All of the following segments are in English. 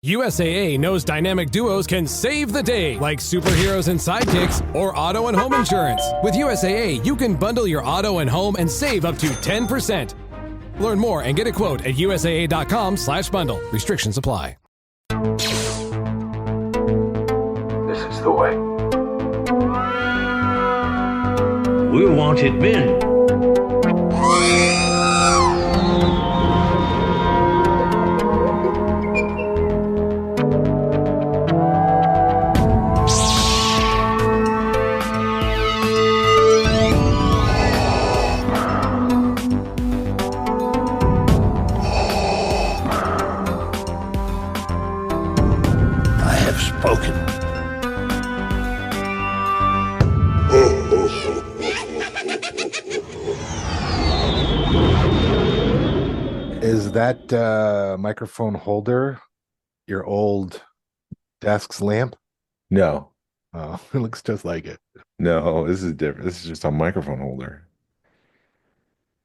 USAA knows dynamic duos can save the day, like superheroes and sidekicks or auto and home insurance. With USAA, you can bundle your auto and home and save up to 10%. Learn more and get a quote at usaa.com/bundle. Restrictions apply. This is the way. We wanted men. Is that microphone holder your old desk's lamp? No. Oh, it looks just like it. No, this is different. This is just a microphone holder.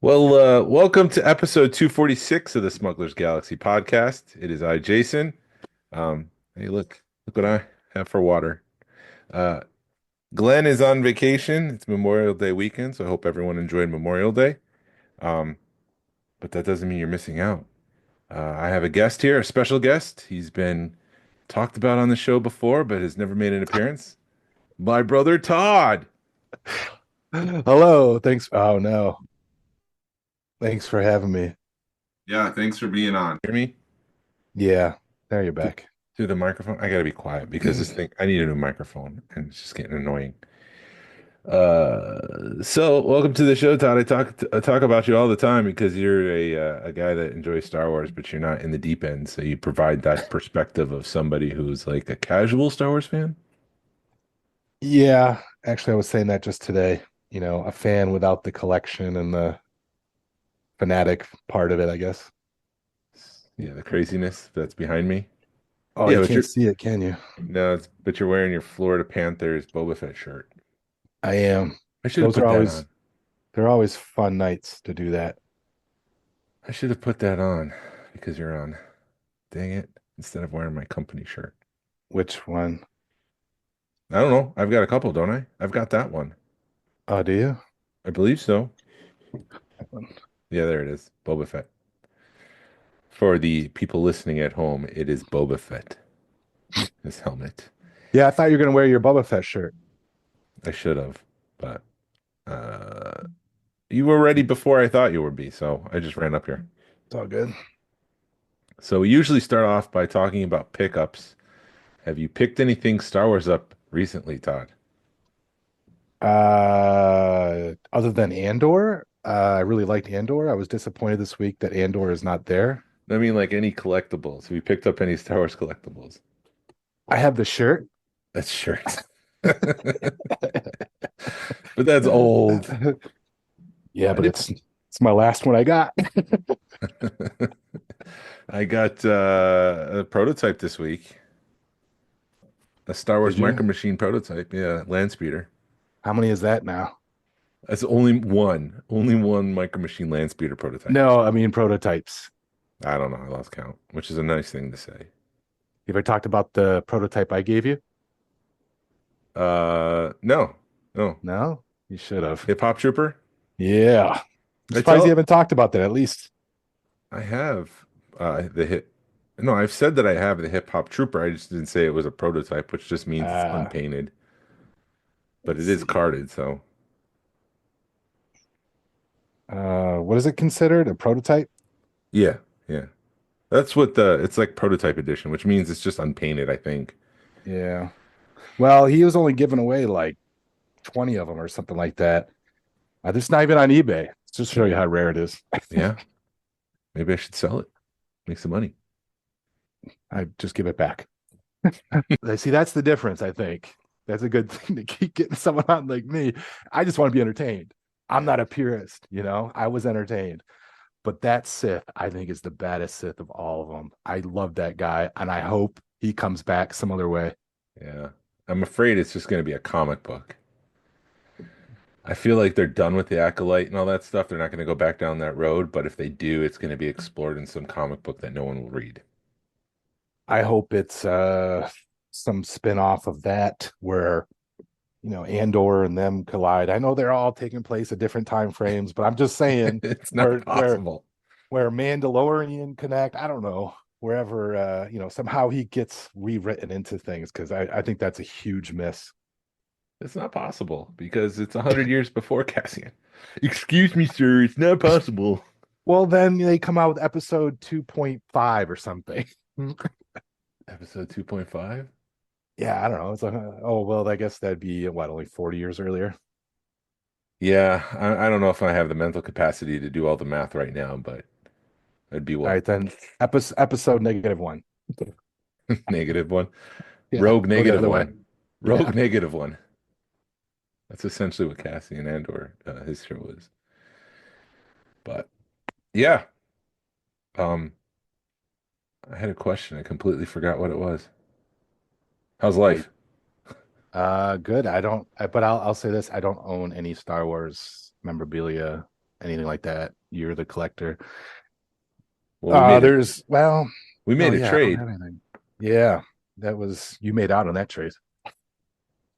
Well, welcome to episode 246 of the Smuggler's Galaxy podcast. It is I, Jason. Hey, look what I have for water. Glen is on vacation. It's Memorial Day weekend, so I hope everyone enjoyed Memorial Day. But that doesn't mean you're missing out. I have a guest here, a special guest. He's been talked about on the show before, but has never made an appearance. My brother, Todd. Hello. Thanks. Oh, no. Thanks for having me. Yeah, thanks for being on. Hear me? Yeah. Now you're back. Through the microphone. I got to be quiet because this thing, I need a new microphone and it's just getting annoying. So welcome to the show, Todd. I talk about you all the time because you're a guy that enjoys Star Wars, but you're not in the deep end. So you provide that perspective of somebody who's like a casual Star Wars fan. Yeah. Actually, I was saying that just today. You know, a fan without the collection and the fanatic part of it, I guess. Yeah, the craziness that's behind me. Oh, Yeah, you but can't see it, can you? No, but you're wearing your Florida Panthers Boba Fett shirt. I am. I should have Those put are that always on. they're always fun nights to do that. I should have put that on because you're on. Dang it. Instead of wearing my company shirt. Which one? I don't know. I've got a couple, don't I? I've got that one. Oh, do you? I believe so. That one. Yeah, there it is. Boba Fett. For the people listening at home, it is Boba Fett. His helmet. Yeah, I thought you were gonna wear your Boba Fett shirt. I should have, but you were ready before I thought you would be, so I just ran up here. It's all good. So we usually start off by talking about pickups. Have you picked anything Star Wars up recently, Todd? Other than Andor, I really liked Andor. I was disappointed this week that Andor is not there. I mean, like any collectibles. Have you picked up any Star Wars collectibles? I have the shirt. That's shirt. But that's old. Yeah, but it's my last one I got. I got a prototype this week. A Star Wars Did you? MicroMachine prototype. Yeah, land speeder. How many is that now? That's only one MicroMachine land speeder prototype. No, I mean prototypes. I don't know. I lost count, which is a nice thing to say. Have I talked about the prototype I gave you? No. No, you should have. Hip Hop Trooper? Yeah. I'm surprised you haven't talked about that at least. I have the hip. No, I've said that I have the Hip Hop Trooper. I just didn't say it was a prototype, which just means it's unpainted. But it is carded, so. What is it considered? A prototype? Yeah. That's what it's like prototype edition, which means it's just unpainted, I think. Yeah. Well, he was only giving away like 20 of them or something like that. It's not even on eBay. Just to show you how rare it is. Yeah. Maybe I should sell it. Make some money. I just give it back. See, that's the difference, I think. That's a good thing to keep getting someone on like me. I just want to be entertained. I'm not a purist, you know. I was entertained. But that Sith, I think, is the baddest Sith of all of them. I love that guy, and I hope he comes back some other way. Yeah. I'm afraid it's just going to be a comic book. I feel like they're done with the Acolyte and all that stuff. They're not going to go back down that road. But if they do, it's going to be explored in some comic book that no one will read. I hope it's some spin-off of that where Andor and them collide. I know they're all taking place at different time frames, but I'm just saying It's not where possible. where Mandalorian connect, I don't know, wherever somehow he gets rewritten into things because I think that's a huge miss. It's not possible because it's 100 years before Cassian. Excuse me, sir, it's not possible. Well, then they come out with episode 2.5 or something. Episode 2.5? Yeah, I don't know. It's like, oh, well, I guess that'd be what, only 40 years earlier. Yeah, I don't know if I have the mental capacity to do all the math right now, but it'd be All what? right, then episode -1. Negative one. Yeah, Rogue go the negative other way. one. Yeah. Rogue negative one. That's essentially what Cassian Andor, his show is. But yeah, um, I had a question. I completely forgot what it was. How's I life? Good. But I'll say this, I don't own any Star Wars memorabilia, anything like that. You're the collector. Well, we made it. Well, We no, made a yeah, I don't trade. have anything. Yeah, that was you made out on that trade.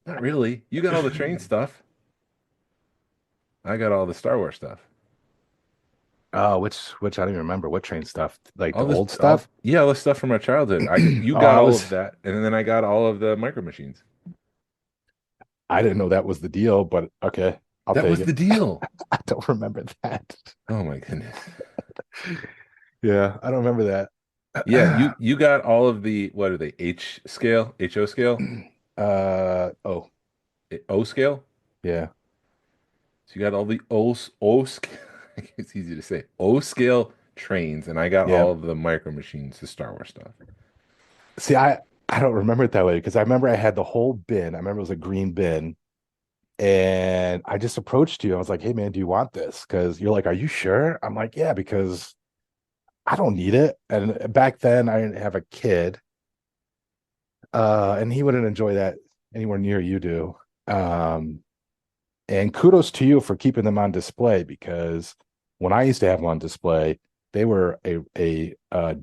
Not really. You got all the train stuff. I got all the Star Wars stuff. Which I don't even remember what train stuff, like the All this, old stuff. all the stuff from our childhood. You Oh, got all of that, and then I got all of the micro machines. I didn't know that was the deal, but okay, I'll That take was it. the deal. I don't remember that. Oh my goodness. Yeah, I don't remember Yeah, that. you got all of the what are they? H scale, HO scale, Oh, O scale. yeah, So you got all the O scale. It's easy to say O scale trains, and I got yeah. all of the micro machines, the Star Wars stuff. See, I don't remember it that way because I remember I had the whole bin. I remember it was a green bin, and I just approached you. I was like, "Hey, man, do you want this?" Because you're like, "Are you sure?" I'm like, "Yeah," because I don't need it. And back then, I didn't have a kid, and he wouldn't enjoy that anywhere near you do. Um, and kudos to you for keeping them on display because when I used to have them on display, they were a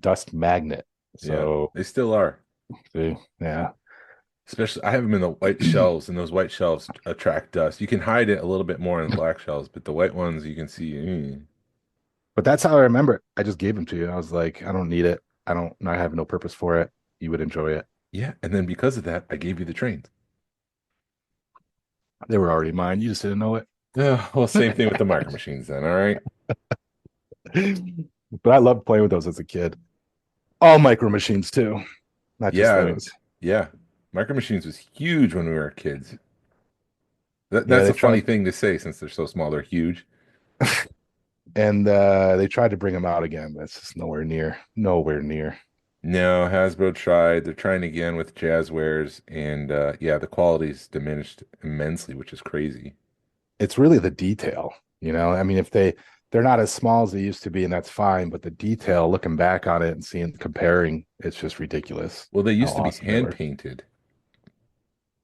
dust magnet. Yeah, So, they still are. see, yeah. Especially, I have them in the white shelves, and those white shelves attract dust. You can hide it a little bit more in the black shelves, but the white ones you can see. But that's how I remember it. I just gave them to you. I was like, I don't need it. I have no purpose for it. You would enjoy it. Yeah, and then because of that, I gave you the trains. They were already mine. You just didn't know it. Yeah, well, same thing with the micro machines then, all right? But I loved playing with those as a kid. All micro machines too, not just Yeah, those. yeah. Micro machines was huge when we were kids. Yeah, That's they a funny tried thing to say since they're so small. They're huge. and they tried to bring them out again, but it's just nowhere near. No, Hasbro tried. They're trying again with Jazzwares, and yeah, the quality's diminished immensely, which is crazy. It's really the detail, I mean, if they're not as small as they used to be, and that's fine, but the detail, looking back on it and comparing, it's just ridiculous Well, they how used to be awesome they hand were. painted.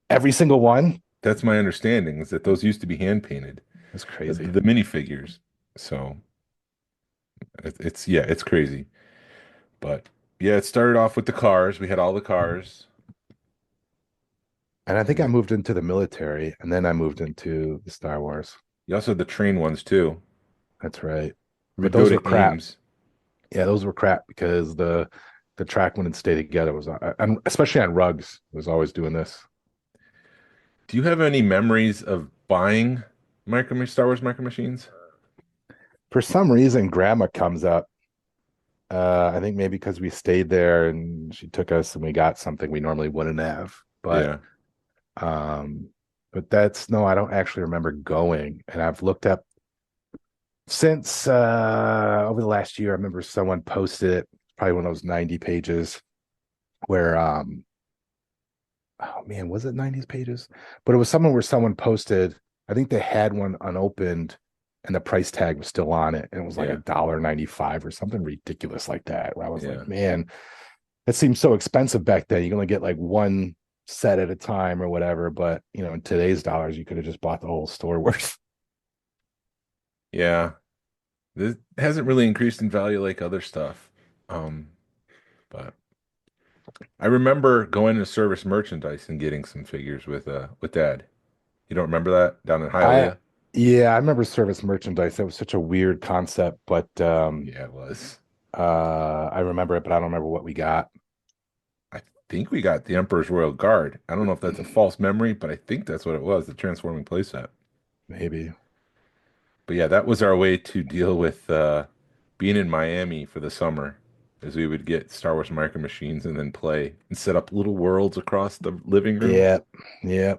Every single one. That's my understanding, is that those used to be hand painted, That's the, crazy. the minifigures. So yeah, it's crazy. But yeah, it started off with the cars. We had all the cars. And I think And I then moved into the military, and then I moved into the Star Wars. you also had the train ones too. That's right. We But would go those were to crap. Ames. Yeah, those were crap because the track wouldn't stay together. It was and especially on rugs. It was always doing this. Do you have any memories of buying Star Wars micro machines? For some reason, Grandma comes up. I think maybe because we stayed there and she took us and we got something we normally wouldn't have. But Yeah. um, but that's no, I don't actually remember going. And I've looked up since over the last year. I remember someone posted it, probably one of those 90 pages where oh man, was it 90s pages? But it was someone where someone posted, I think they had one unopened and the price tag was still on it. And it was like Yeah. $1.95 or something ridiculous like that. Where I was Yeah. like, man, that seems so expensive back then. You can only get like one set at a time or whatever. But in today's dollars, you could have just bought the whole store worth. Yeah. This hasn't really increased in value like other stuff. But I remember going to Service Merchandise and getting some figures with Dad. You don't remember that down in I Hialeah? Yeah, I remember service merchandise. That was such a weird concept, but Yeah, it was. I remember it, but I don't remember what we got. I think we got the Emperor's Royal Guard. I don't know if that's a false memory, but I think that's what it was, the transforming playset. Maybe. But yeah, that was our way to deal with being in Miami for the summer, as we would get Star Wars Micro Machines and then play and set up little worlds across the living room. Yeah, yeah.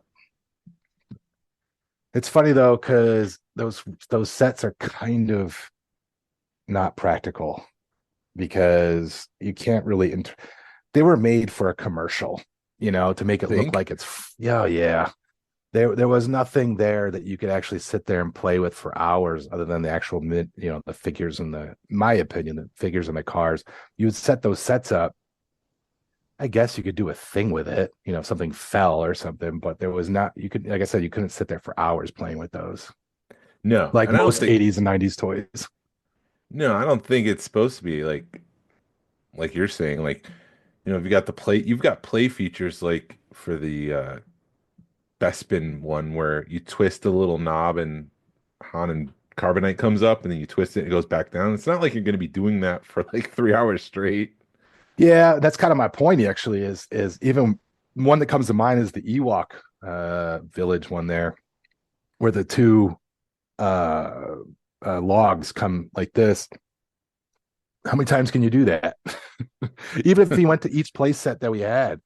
It's funny though, because those sets are kind of not practical because you can't really they were made for a commercial, to make it look Think? like yeah, yeah. There was nothing there that you could actually sit there and play with for hours other than the actual the figures and my opinion, the figures and the cars. You would set those sets up. I guess you could do a thing with it, if something fell or something, but there was not, you could, like I said, you couldn't sit there for hours playing with those, No, like and I don't most think 80s and 90s toys. no, I don't think it's supposed to be like you're saying, like, if you got you've got play features like for the Bespin one where you twist a little knob and Han and Carbonite comes up and then you twist it and it goes back down. It's not like you're going to be doing that for like 3 hours straight. Yeah, that's kind of my point actually is even one that comes to mind is the Ewok village one there where the two uh, logs come like this. How many times can you do that? Even if you went to each play set that we had,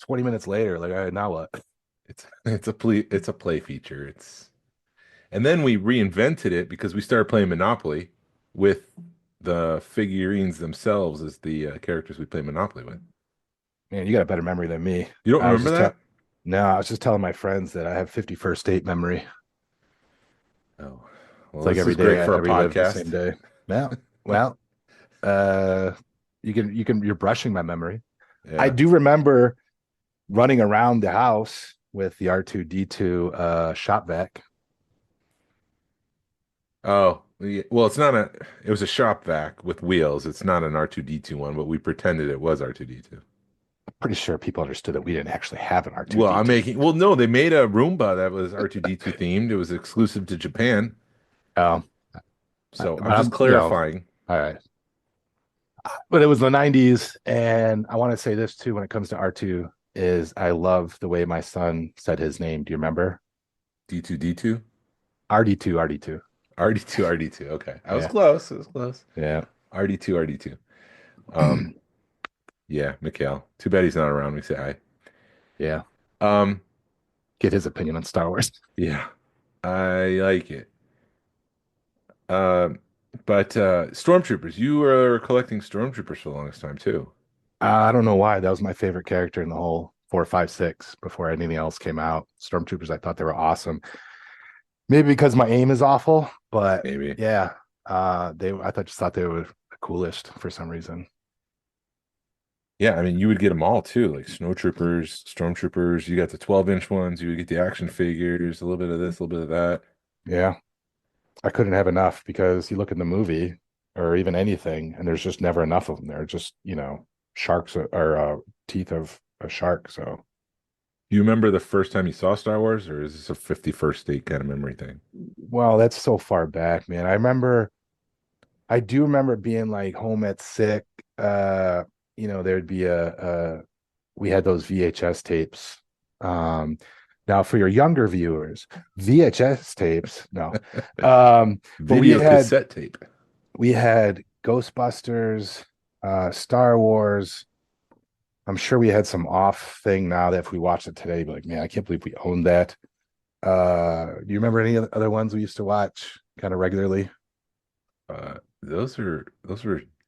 20 minutes later, like, all right, now what? It's a play feature. And then we reinvented it because we started playing Monopoly with the figurines themselves as the characters we play Monopoly with. Man, you got a better memory than me. You don't I was remember just that? No, I was just telling my friends that I have 51st date memory. Oh, well, It's like this every is day great I for a relive the same podcast. day. Well, uh, you're brushing my memory. I Yeah. do remember running around the house with the R2D2 shop vac. Oh, well, it was a shop vac with wheels. It's not an R2D2 one, but we pretended it was R2D2. Pretty sure people understood that we didn't actually have an Well, R2D2. well, no, they made a Roomba that was R2D2 themed. It was exclusive to Japan. Um, So but I'm just I'm, clarifying. all right. But it was the 90s. And I want to say this too when it comes to R2 is I love the way my son said his name. Do you remember? D2D2? RD2, RD2. RD2, RD2. Okay. I was Yeah. close. I was close. Yeah. RD2, RD2. Um, yeah, Mikhail. Too bad he's not around. We say hi. Yeah. Um, Get his opinion on Star Wars. yeah, I like it. Um, but stormtroopers, you were collecting stormtroopers for the longest time too. I don't know why. That was my favorite character in the whole 4, 5, 6 before anything else came out. Stormtroopers, I thought they were awesome. Maybe because my aim is awful, but Maybe. yeah, just thought they were the coolest for some reason. Yeah, I mean, you would get them all too, like snowtroopers, stormtroopers. You got the 12-inch ones. You would get the action figures, a little bit of this, a little bit of that. Yeah, I couldn't have enough because you look in the movie or even anything, and there's just never enough of them. They're just sharks or teeth of a shark. So, Do you remember the first time you saw Star Wars, or is this a 51st date kind of memory thing? well, that's so far back, man. I do remember being like home at sick. There'd be we had those VHS tapes. Now for your younger viewers, VHS tapes, no. But Video cassette tape. we had Ghostbusters, Star Wars. I'm sure we had some off thing now that if we watched it today, be like, man, I can't believe we owned that. Do you remember any other ones we used to watch kind of regularly? Those were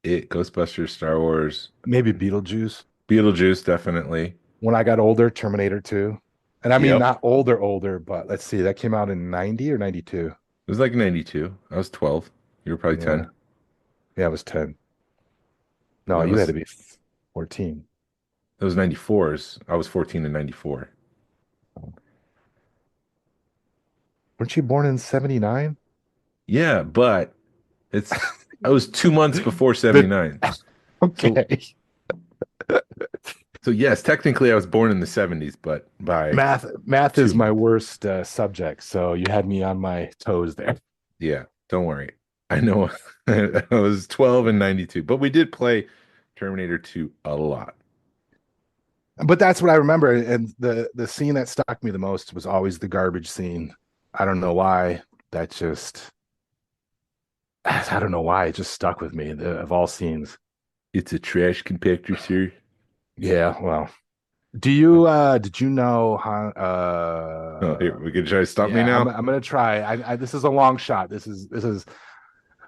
it. Ghostbusters, Star Wars, Maybe Beetlejuice. Beetlejuice, definitely. When I got older, Terminator 2. And I mean, Yep. not older, but let's see, that came out in 90 or 92. It was like 92. I was 12. You were probably Yeah. 10. Yeah, it was 10. No, That you had to was be 14. those 94s. I was 14 in 94. Weren't you born in 79? Yeah, but I was 2 months before The 79. So okay. So yes, technically I was born in the 70s, but by Math two is my months. worst subject, so you had me on my toes there. Yeah, don't worry. I know I was 12 and 92, but we did play Terminator 2 a lot. But that's what I remember. And the scene that stuck me the most was always the garbage scene. I don't know why. That just I don't know why it just stuck with me of all scenes. It's a trash compactor, sir. Yeah, well. Do you did you know how Oh, here we can try to stop me yeah, I'm now. I'm gonna try. I this is a long shot. This is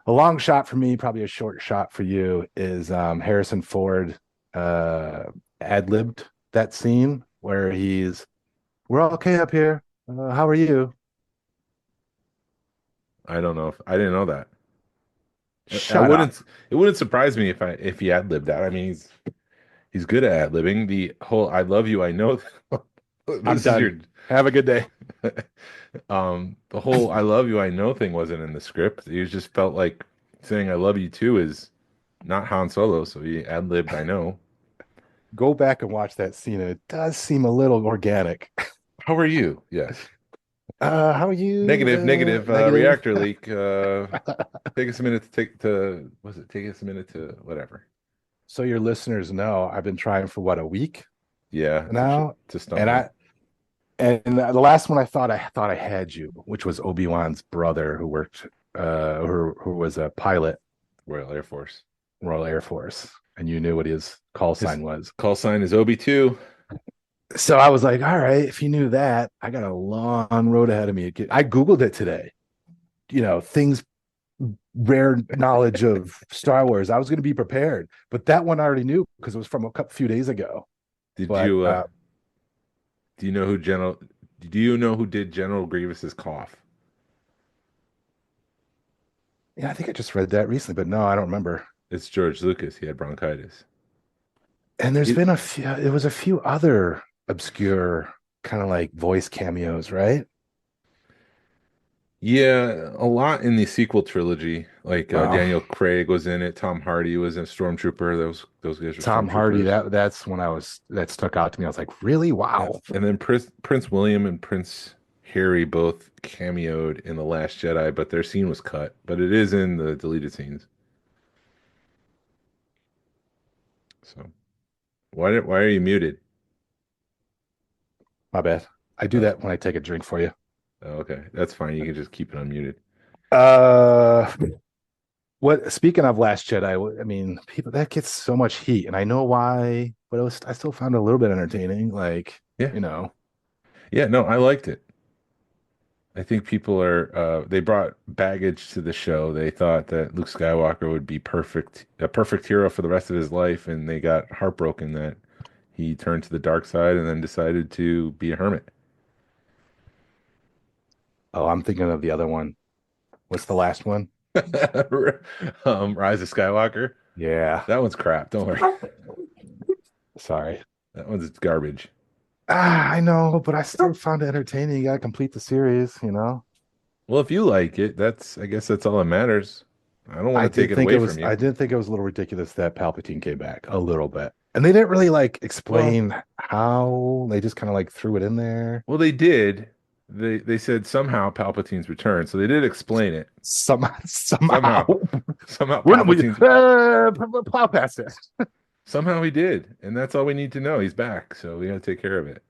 a long shot for me, probably a short shot for you, is Harrison Ford uh ad-libbed that scene where we're all okay up here. How are you? I don't know if I didn't know that. I Shut up. wouldn't. It wouldn't surprise me if he ad libbed that. I mean, he's good at ad libbing. The whole "I love you, I know." I'm This is your done. Have a good day. the whole "I love you, I know" thing wasn't in the script. He just felt like saying "I love you too" is not Han Solo, so he ad libbed "I know." Go back and watch that scene. And it does seem a little organic. How are you? Yes. How are you? Negative, negative. Negative. Reactor leak. Take us a minute to take to. Was it take us a minute to whatever? So your listeners know I've been trying for what, a week Yeah, now, to stump and me. the last one I thought I had you, which was Obi-Wan's brother who worked who was a pilot, Royal Air Force. Royal Air Force, and you knew what his call His sign was. call sign is Obi-2. So I was like, all right, if you knew that, I got a long road ahead of me. I Googled it today. Things rare knowledge of Star Wars. I was going to be prepared, but that one I already knew because it was from a couple few days ago. Did But you do you know who General do you know who did General Grievous's cough? yeah, I think I just read that recently, but no, I don't remember. It's George Lucas. He had bronchitis. And there's It, been it was a few other obscure kind of like voice cameos, right? yeah, a lot in the sequel trilogy. Like Well, Daniel Craig was in it. Tom Hardy was in Stormtrooper. Those guys were Tom Hardy, stormtroopers. that's when that stuck out to me. I was like, really? Yeah. Wow. And then Prince William and Prince Harry both cameoed in The Last Jedi, but their scene was cut. But it is in the deleted scenes. So why are you muted? My bad. I do Oh, that when I take a drink for you. okay. That's fine. You can just keep it unmuted. Uh what speaking of Last Jedi, I mean, people that gets so much heat, and I know why, but I still found it a little bit entertaining. Like, Yeah. you know, Yeah, no, I liked it. I think people are they brought baggage to the show. They thought that Luke Skywalker would be a perfect hero for the rest of his life, and they got heartbroken that he turned to the dark side and then decided to be a hermit. oh, I'm thinking of the other one. What's the last one? Rise of Skywalker. Yeah. That one's crap. Don't worry. Sorry. That one's garbage. I know, but I still found it entertaining. You gotta complete the series. Well, if you like it, I guess that's all that matters. I don't want to take it away from you. I did think it was a little ridiculous that Palpatine came back a little bit. And they didn't really like Well, explain how. They just kind of like threw it in there. well, they did. They said somehow Palpatine's return, so they did explain it. Somehow. Somehow, somehow We Palpatine's plow past it. somehow he did, and that's all we need to know. He's back, so we got to take care of it.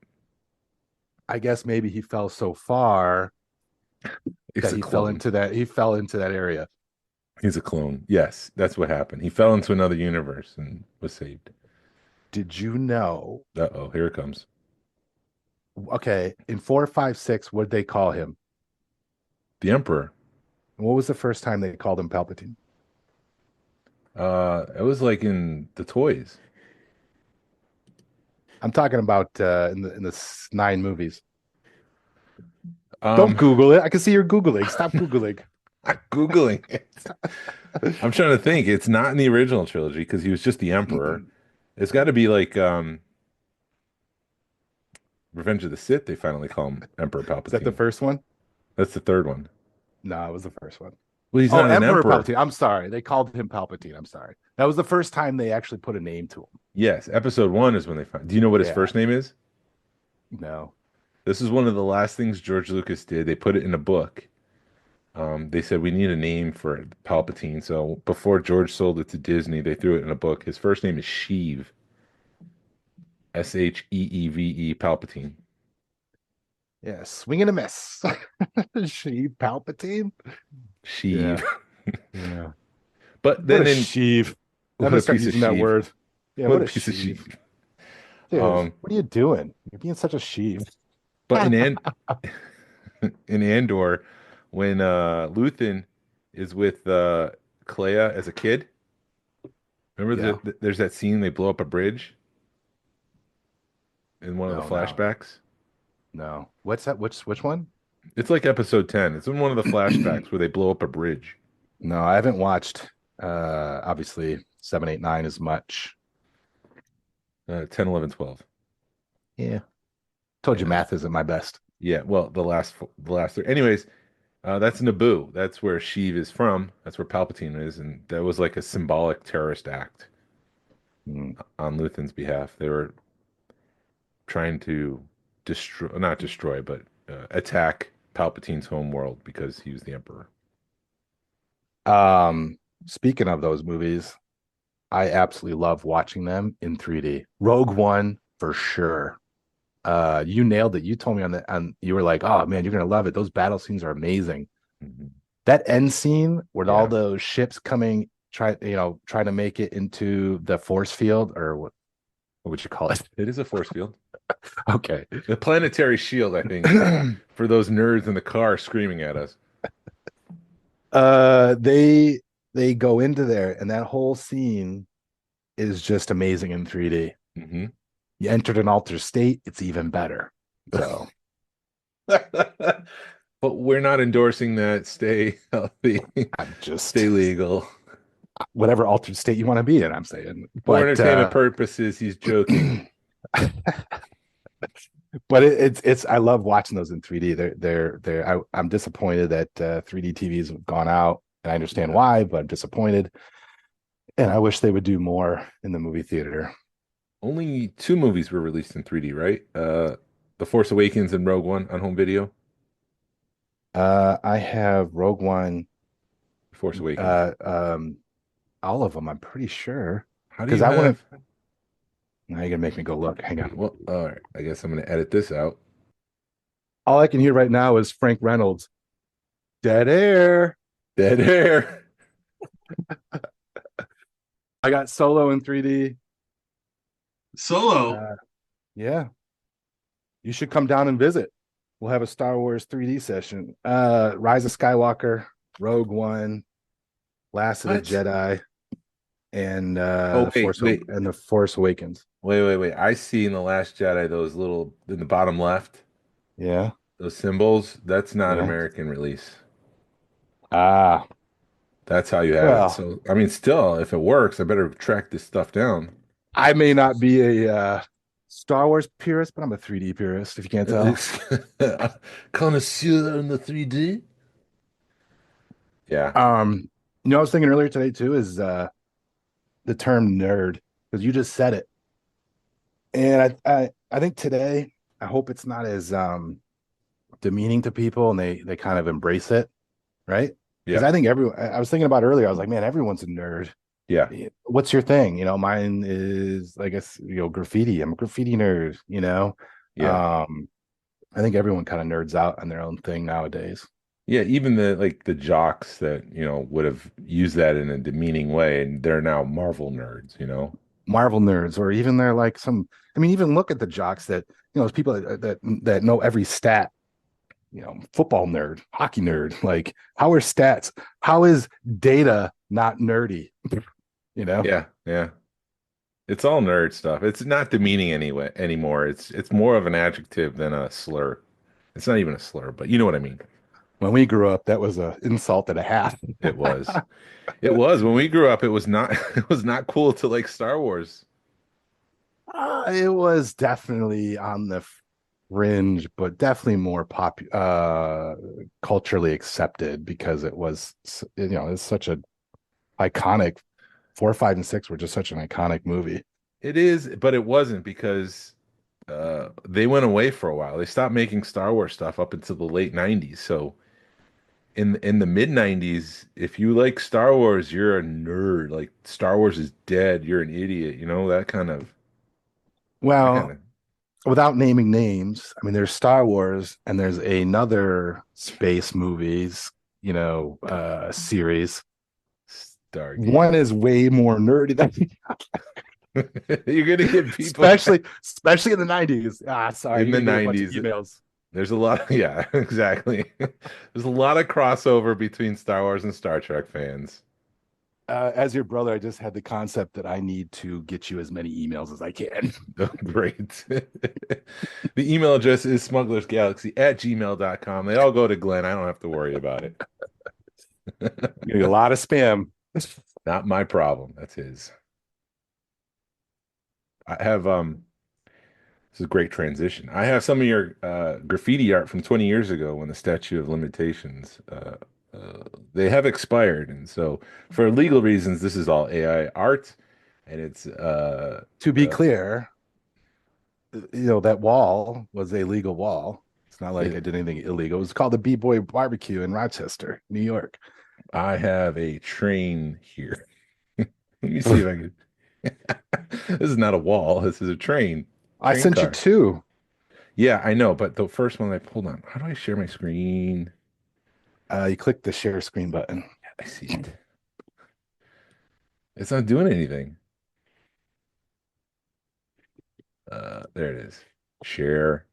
I guess maybe he fell so far He's that a clone. he fell into that area. He's a clone. Yes, that's what happened. He fell into another universe and was saved. Did you know? Uh-oh, here it comes. Okay, in 4, 5, 6, what'd they call him? The Emperor. What was the first time they called him Palpatine? It was like in the toys. I'm talking about in the 9 movies. Don't Um, Google it. I can see you're Googling. Stop Googling. I'm Googling it. I'm trying to think. It's not in the original trilogy because he was just the Emperor. It's got to be like Revenge of the Sith. They finally call him Emperor Is that the Palpatine. first one? That's the third one. No, it was the first one. Well, he's Oh, not an Emperor emperor. Palpatine. I'm sorry. They called him Palpatine. I'm sorry. That was the first time they actually put a name to him. Yes, episode 1 is when they find. Do you know what his Yeah. first name is? No. This is one of the last things George Lucas did. They put it in a book. They said we need a name for Palpatine. So before George sold it to Disney, they threw it in a book. His first name is Sheev. Sheeve Palpatine. Yeah, swing and a miss. Sheev Palpatine. Sheev. Yeah. But What then a in sheev. I'm what gonna a start piece of using that sheev. word. Yeah, What what a a piece of sheev. sheev. Dude, Um, what are you doing? You're being such a sheev. but in Andor, when Luthen is with Clea as a kid, remember Yeah. there's that scene they blow up a bridge in one of the No. flashbacks. No. What's that? Which one? It's like episode 10. It's in one of the flashbacks where they blow up a bridge. No, I haven't watched obviously 7, 8, 9 as much. 10, 11, 12. Yeah. Told you Yeah. math isn't my best. Yeah, well, the last three. Anyways, that's Naboo. That's where Sheev is from. That's where Palpatine is, and that was like a symbolic terrorist act Hmm. on Luthen's behalf. They were trying to not destroy, but attack Palpatine's home world because he was the Emperor. Speaking of those movies, I absolutely love watching them in 3D. Rogue One for sure. You nailed it. You told me on you were like, oh man, you're gonna love it. Those battle scenes are amazing. Mhm. That end scene where all Yeah. those ships coming trying to make it into the force field, or what would you call it? It is a force field. Okay. The planetary shield, I think, for those nerds in the car screaming at us. They go into there, and that whole scene is just amazing in 3D. Hmm. You entered an altered state, it's even better. So But we're not endorsing that. Stay healthy. I'm just Stay legal. whatever altered state you want to be in, I'm saying. For But entertainment purposes, he's joking. but it's I love watching those in 3D. I'm disappointed that 3D TVs have gone out, and I understand why, but I'm disappointed. And I wish they would do more in the movie theater. Only 2 movies were released in 3D, right? The Force Awakens and Rogue One on home video. I have Rogue One, Force Awakens. all of them, I'm pretty sure. How do you I have? want to. Now you're gonna make me go look. Hang on. Well, all right. I guess I'm going to edit this out. All I can hear right now is Frank Reynolds. Dead air. Dead air. I got Solo in 3D. Solo. Yeah. You should come down and visit. We'll have a Star Wars 3D session. Rise of Skywalker, Rogue One, Last of the What? Jedi, and wait. and the Force Awakens. Wait. I see in The Last Jedi those little, in the bottom left, Yeah. those symbols. That's not Yeah. American release. Ah. That's how you have Well. it. So, I mean, still, if it works, I better track this stuff down. I may not be a Star Wars purist, but I'm a 3D purist, if you can't tell. Connoisseur in the 3D. Yeah. I was thinking earlier today too is the term nerd, because you just said it. And I think today, I hope it's not as demeaning to people, and they kind of embrace it, right? Because Yeah. I think I was thinking about earlier, I was like, man, everyone's a nerd. Yeah. What's your thing? Mine is, I guess, graffiti. I'm a graffiti nerd, Yeah. I think everyone kind of nerds out on their own thing nowadays. Yeah, even the jocks that, would have used that in a demeaning way, and they're now Marvel nerds. Marvel nerds, or even they're like even look at the jocks that, those people that know every stat, football nerd, hockey nerd. Like, how are stats? How is data not nerdy? Yeah. It's all nerd stuff. It's not demeaning anymore. It's more of an adjective than a slur. It's not even a slur, but you know what I mean. When we grew up, that was an insult and a half. It was. It was. When we grew up, it was not it was not cool to like Star Wars. It was definitely on the fringe, but definitely more culturally accepted, because it was, it's such a iconic 4, 5, and 6 were just such an iconic movie. It is, but it wasn't because they went away for a while. They stopped making Star Wars stuff up until the late 90s. So in the mid 90s, if you like Star Wars, you're a nerd. Like Star Wars is dead, you're an idiot, that kind Well, of without naming names, I mean, there's Star Wars and there's another space movies, series. Stargate. One is way more nerdy than You're gonna get people especially in the 90s. Sorry, in the you're gonna get a bunch of 90s. emails. There's a lot, yeah, exactly. There's a lot of crossover between Star Wars and Star Trek fans. As your brother, I just had the concept that I need to get you as many emails as I can. Oh, great. The email address is smugglersgalaxy@gmail.com. They all go to Glenn. I don't have to worry about it. Getting a lot of spam. Not my problem. That's his. I have this is a great transition. I have some of your graffiti art from 20 years ago when the statute of limitations they have expired, and so for legal reasons, this is all AI art, and it's To be clear, that wall was a legal wall. It's not like I did anything illegal. It was called the B-Boy Barbecue in Rochester, New York. I have a train here. Let me see if I can. This is not a wall. This is a train. I Train sent you car. 2. Yeah, I know, but the first one I pulled on. How do I share my screen? You click the share screen button. I see it. It's not doing anything. There it is. Share.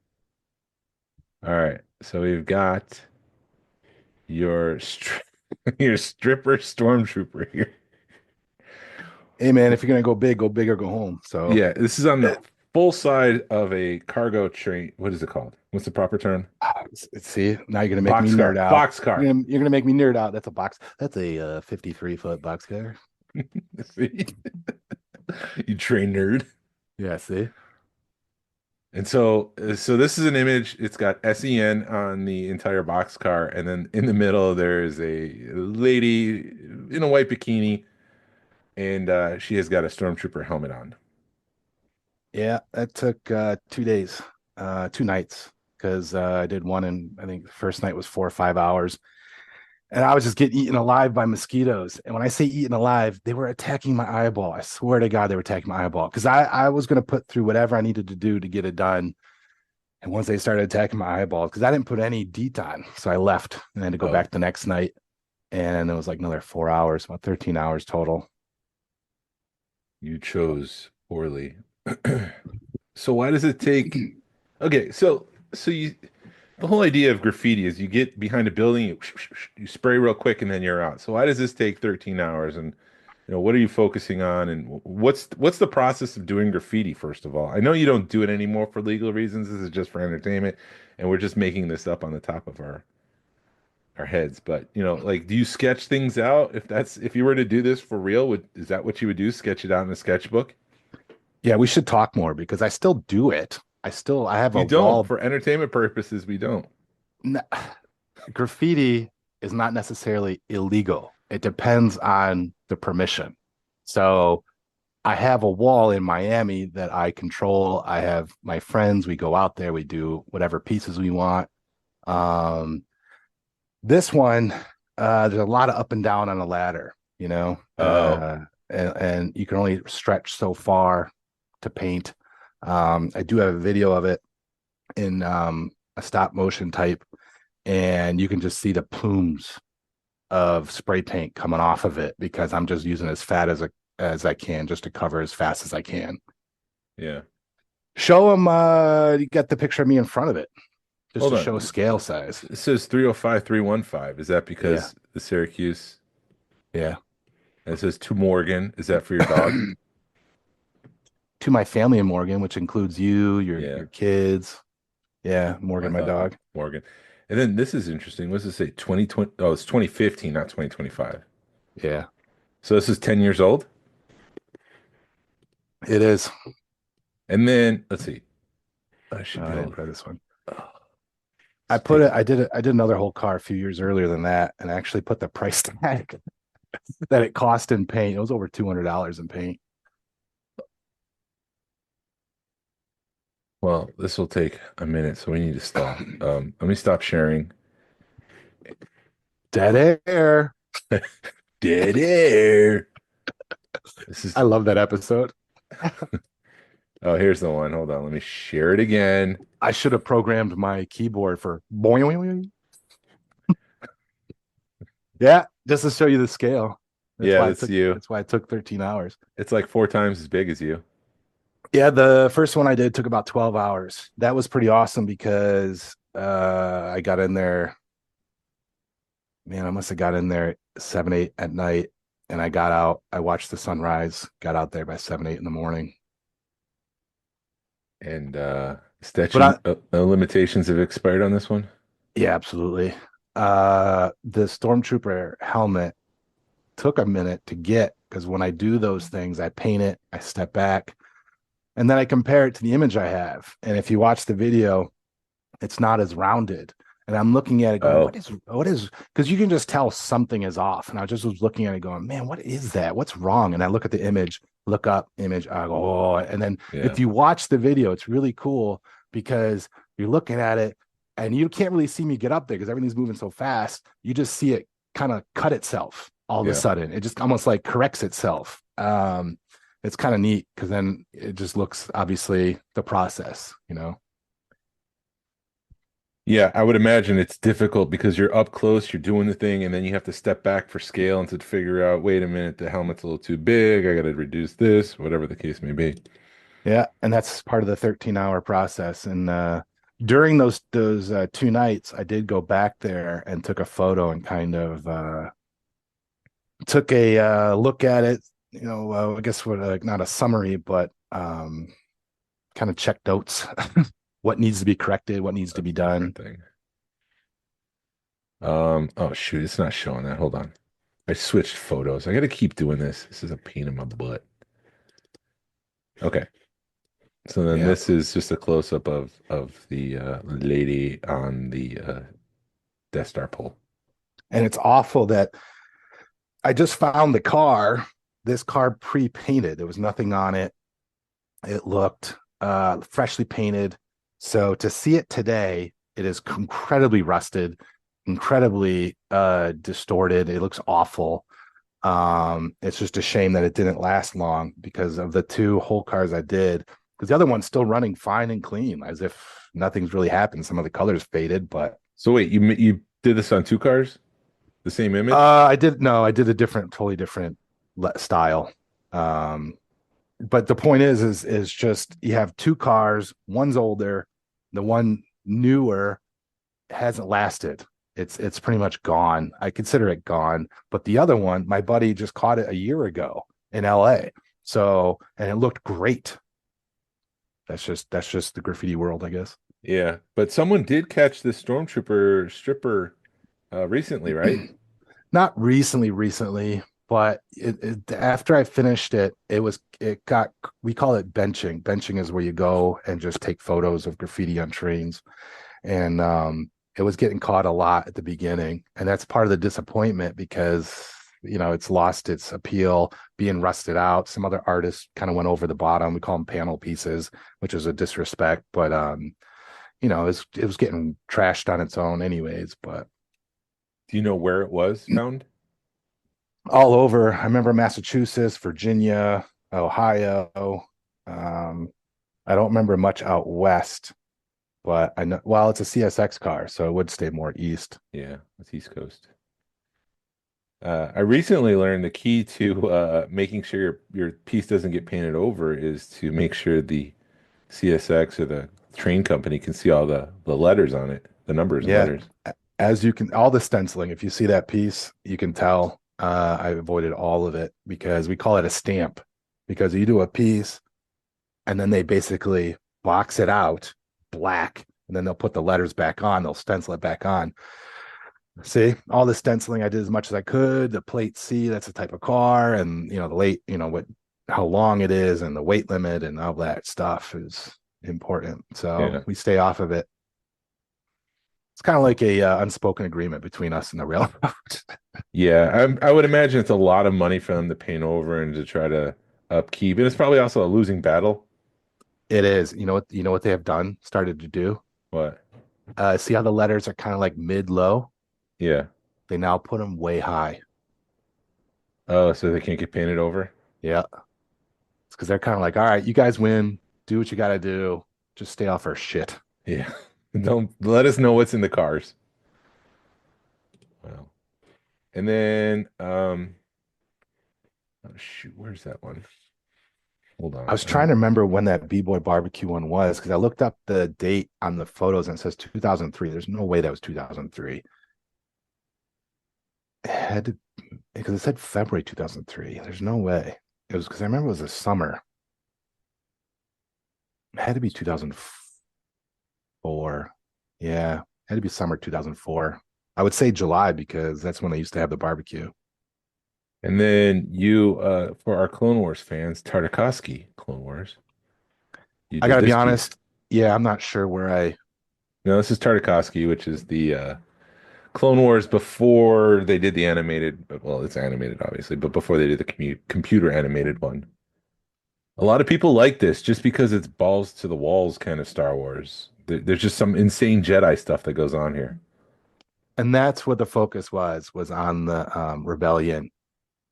All right. So we've got your your stripper stormtrooper here. Hey man, if you're gonna go big or go home. So Yeah, this is on the full side of a cargo train. What is it called? What's the proper term? see, now you're gonna make me Boxcar. nerd out. Boxcar. You're gonna make me nerd out. That's a box. That's a 53-foot boxcar. See? You train nerd. Yeah, see. And so this is an image. It's got SEN on the entire boxcar, and then in the middle there is a lady in a white bikini, and she has got a stormtrooper helmet on. Yeah, that took 2 days, 2 nights, because I did one, and I think the first night was 4 or 5 hours, and I was just getting eaten alive by mosquitoes. And when I say eaten alive, they were attacking my eyeball. I swear to God, they were attacking my eyeball because I was going to put through whatever I needed to do to get it done. And once they started attacking my eyeball, because I didn't put any DEET on, so I left and had to go back the next night. And it was like another 4 hours, about 13 hours total. You chose poorly. So why does it take? Okay, so you the whole idea of graffiti is you get behind a building, you spray real quick, and then you're out. So why does this take 13 hours? And what are you focusing on? And what's the process of doing graffiti, first of all? I know you don't do it anymore for legal reasons. This is just for entertainment, and we're just making this up on the top of our heads. But like, do you sketch things out? If you were to do this for real, is that what you would do? Sketch it out in a sketchbook? Yeah, we should talk more because I still do it. I have You don't. For entertainment purposes, we don't. Graffiti is not necessarily illegal. It depends on the permission. So I have a wall in Miami that I control. I have my friends. We go out there. We do whatever pieces we want. This one, there's a lot of up and down on a ladder, and you can only stretch so far to paint. I do have a video of it in a stop motion type, and you can just see the plumes of spray paint coming off of it because I'm just using as fat as I can just to cover as fast as I can. Yeah. Show them you got the picture of me in front of it just Hold to on. show scale size. It says 305-315. Is that because the Syracuse? Yeah. And it says to Morgan. Is that for your dog? To my family in Morgan, which includes you, your kids. Yeah, Morgan, my dog. Morgan. And then this is interesting. What does it say? 2020. Oh, it's 2015, not 2025. Yeah. So this is 10 years old? It is. And then let's see. I should I be didn't able try this one. I did another whole car a few years earlier than that, and I actually put the price tag that it cost in paint. It was over $200 in paint. Well, this will take a minute, so we need to stop. Let me stop sharing. Dead air. Dead air. This is I love that episode. oh, here's the one. Hold on, let me share it again. I should have programmed my keyboard for boing. Yeah, just to show you the scale. Yeah, that's you. That's why it took 13 hours. It's like 4 times as big as you. Yeah, the first one I did took about 12 hours. That was pretty awesome because I got in there. Man, I must have got in there at 7, 8 at night, and I got out. I watched the sunrise. Got out there by 7, 8 in the morning. And statute limitations have expired on this one. Yeah, absolutely. The stormtrooper helmet took a minute to get because when I do those things, I paint it, I step back, and then I compare it to the image I have. And if you watch the video, it's not as rounded. And I'm looking at it going, what is, because you can just tell something is off. And I just was looking at it going, man, what is that? What's wrong? And I look at the image, look up image, I go, oh, and then if you watch the video, it's really cool because you're looking at it and you can't really see me get up there because everything's moving so fast. You just see it kind of cut itself all of a sudden. It just almost like corrects itself. It's kind of neat because then it just looks obviously the process, you know? Yeah, I would imagine it's difficult because you're up close, you're doing the thing, and then you have to step back for scale and to figure out, wait a minute, the helmet's a little too big. I got to reduce this, whatever the case may be. Yeah, and that's part of the 13-hour process. And during those 2 nights, I did go back there and took a photo and kind of took a look at it. You know, I guess what not a summary, but kind of check notes. What needs to be corrected, what needs to be done. Oh shoot, it's not showing that. Hold on. I switched photos. I gotta keep doing this. This is a pain in my butt. Okay. So then this is just a close-up of the lady on the Death Star pole. And it's awful that I just found the car, this car pre-painted. There was nothing on it. It looked freshly painted. So to see it today, it is incredibly rusted, incredibly distorted. It looks awful. It's just a shame that it didn't last long because of the 2 whole cars I did. Because the other one's still running fine and clean, as if nothing's really happened. Some of the colors faded, but so wait, you did this on 2 cars, the same image? I did a totally different style. But the point is just you have 2 cars, one's older, the one newer hasn't lasted. It's pretty much gone. I consider it gone. But the other one, my buddy just caught it a year ago in LA. So, and it looked great. That's just the graffiti world, I guess. Yeah, but someone did catch this stormtrooper stripper recently, right? Not recently, but after I finished it, we call it benching. Benching is where you go and just take photos of graffiti on trains. And it was getting caught a lot at the beginning. And that's part of the disappointment because, you know, it's lost its appeal, being rusted out. Some other artists kind of went over the bottom. We call them panel pieces, which is a disrespect. But, you know, it was getting trashed on its own anyways. But do you know where it was found? All over. I remember Massachusetts, Virginia, Ohio. I don't remember much out west, but I know, well, it's a CSX car, so it would stay more east. Yeah, it's East Coast. I recently learned the key to making sure your piece doesn't get painted over is to make sure the CSX or the train company can see all the letters on it, the numbers and letters. As you can, all the stenciling, if you see that piece, you can tell I avoided all of it because we call it a stamp, because you do a piece and then they basically box it out black and then they'll put the letters back on, they'll stencil it back on. See, all the stenciling I did as much as I could. The plate C, that's the type of car, and you know the late, you know how long it is, and the weight limit, and all that stuff is important. So we stay off of it. It's kind of like a unspoken agreement between us and the railroad. Yeah, I would imagine it's a lot of money for them to paint over and to try to upkeep, and it's probably also a losing battle. It is. You know what they have done, started to do? What? See how the letters are kind of like mid-low? Yeah. They now put them way high. Oh, so they can't get painted over? Yeah. It's because they're kind of like, all right, you guys win. Do what you got to do. Just stay off our shit. Yeah. Don't let us know what's in the cars. Well, and then oh shoot, where's that one? Hold I on. was trying to remember when that B-Boy barbecue one was because I looked up the date on the photos and it says 2003. There's no way that was 2003. It had to, because it said February 2003. There's no way. It was because I remember it was a summer. It had to be 2004. Yeah, it had to be summer 2004. I would say July because that's when they used to have the barbecue. And then you for our Clone Wars fans, Tartakovsky Clone Wars. You I did got to be this piece. honest. Yeah, I'm not sure where I. No, this is Tartakovsky, which is the Clone Wars before they did the animated. Well, it's animated, obviously, but before they did the computer animated one. A lot of people like this just because it's balls to the walls kind of Star Wars. There's just some insane Jedi stuff that goes on here. And that's what the focus was on the rebellion.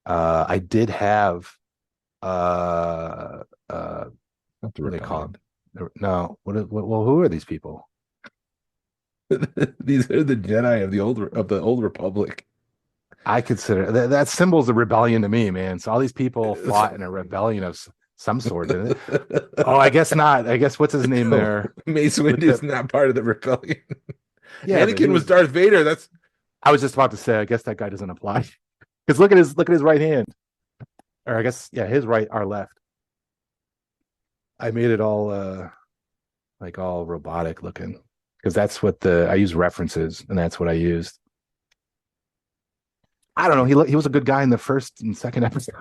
I did have uh uh Not the what do they call rebellion. them? No, well, who are these people? These are the Jedi of the old Republic. I consider that symbols of rebellion to me, man. So all these people fought in a rebellion of some sort, didn't it? Oh, I guess not. I guess what's his name No, there Mace with Windu is the not part of the rebellion. yeah, but he Anakin was was. Darth Vader. That's I was just about to say, I guess that guy doesn't apply because look at his right hand, or I guess yeah, his right, our left. I made it all like all robotic looking because that's what the I use references and that's what I used. I don't know. He was a good guy in the first and second episode,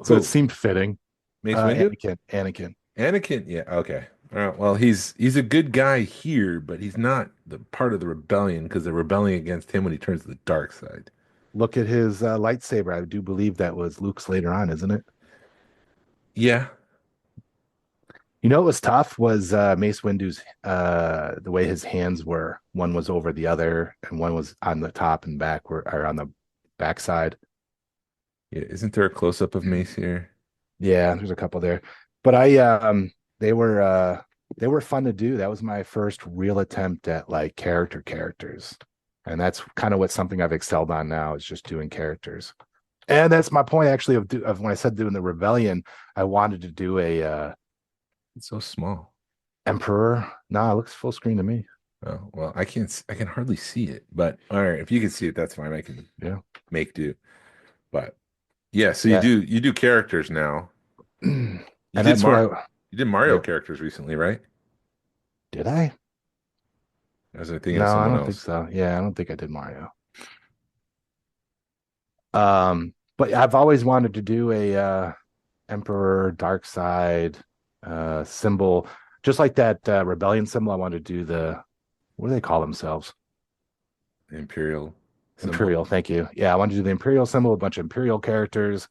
so it who? seemed fitting. Mace Windu? Anakin. Anakin? Yeah, okay. Well, he's a good guy here, but he's not the part of the rebellion because they're rebelling against him when he turns to the dark side. Look at his lightsaber. I do believe that was Luke's later on, isn't it? Yeah. You know what was tough was Mace Windu's the way his hands were. One was over the other, and one was on the top and back, or on the backside. Yeah. Isn't there a close up of Mace here? Yeah, there's a couple there, but they were fun to do. That was my first real attempt at like characters, and that's kind of what something I've excelled on now is just doing characters. And that's my point actually of when I said doing the rebellion, I wanted to do a It's so small. emperor. Nah, it looks full screen to me. Oh, well, I can hardly see it, but all right, if you can see it, that's fine. I can Yeah, make do. But yeah, so yeah. you do characters now. And You did that's what Mar I you did Mario yeah. characters recently, right? Did I? Or was I thinking No, of I someone don't think else? so. Yeah, I don't think I did Mario. But I've always wanted to do a Emperor Dark Side symbol, just like that rebellion symbol. I wanted to do the what do they call themselves? The Imperial symbol. Imperial. Thank you. Yeah, I wanted to do the Imperial symbol, a bunch of Imperial characters.